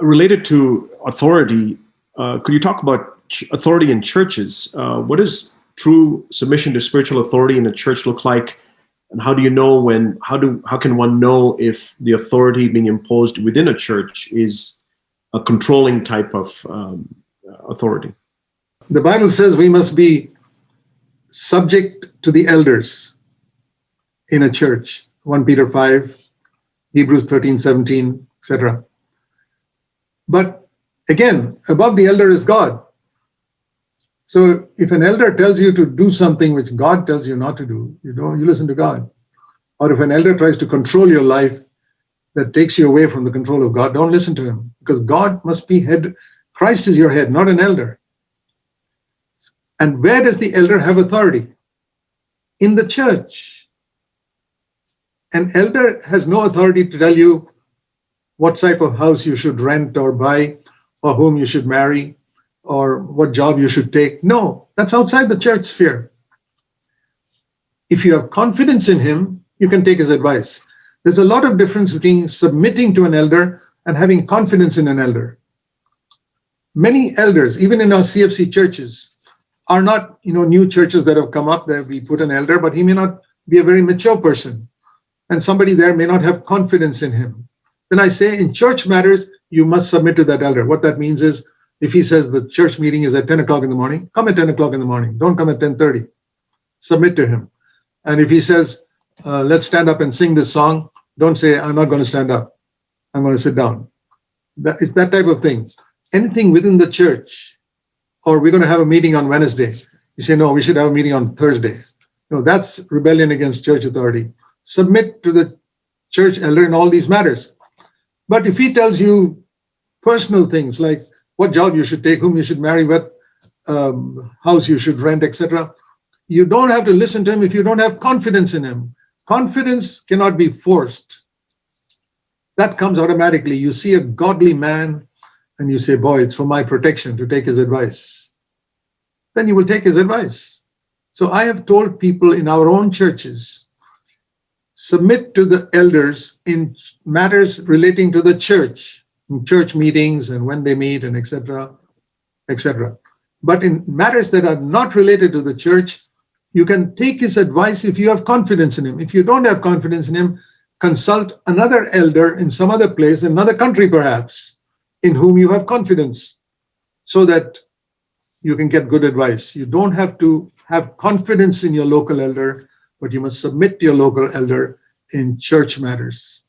related to authority, could you talk about authority in churches? What does true submission to spiritual authority in a church look like? And how do you know how can one know if the authority being imposed within a church is a controlling type of authority? The Bible says we must be subject to the elders in a church. 1 Peter 5, Hebrews 13, 17, etc. But again, above the elder is God. So if an elder tells you to do something which God tells you not to do, you listen to God. Or if an elder tries to control your life that takes you away from the control of God, don't listen to him, because God must be head. Christ is your head, not an elder. And where does the elder have authority? In the church. An elder has no authority to tell you what type of house you should rent or buy, or whom you should marry, or what job you should take. No, that's outside the church sphere. If you have confidence in him, you can take his advice. There's a lot of difference between submitting to an elder and having confidence in an elder. Many elders, even in our CFC churches, are not, new churches that have come up that we put an elder, but he may not be a very mature person. And somebody there may not have confidence in him. Then I say, in church matters, you must submit to that elder. What that means is, if he says the church meeting is at 10 o'clock in the morning, come at 10 o'clock in the morning. Don't come at 10:30. Submit to him. And if he says, let's stand up and sing this song, don't say, I'm not going to stand up. I'm going to sit down. It's that type of thing. Anything within the church, or we're going to have a meeting on Wednesday. You say, no, we should have a meeting on Thursday. No, that's rebellion against church authority. Submit to the church elder in all these matters. But if he tells you personal things like what job you should take, whom you should marry, what house you should rent, etc., you don't have to listen to him if you don't have confidence in him. Confidence cannot be forced. That comes automatically. You see a godly man and you say, boy, it's for my protection to take his advice. Then you will take his advice. So I have told people in our own churches, submit to the elders in matters relating to the church, in church meetings and when they meet and etc., etc. But in matters that are not related to the church, you can take his advice if you have confidence in him. If you don't have confidence in him, consult another elder in some other place, another country perhaps, in whom you have confidence, so that you can get good advice. You don't have to have confidence in your local elder, but you must submit to your local elder in church matters.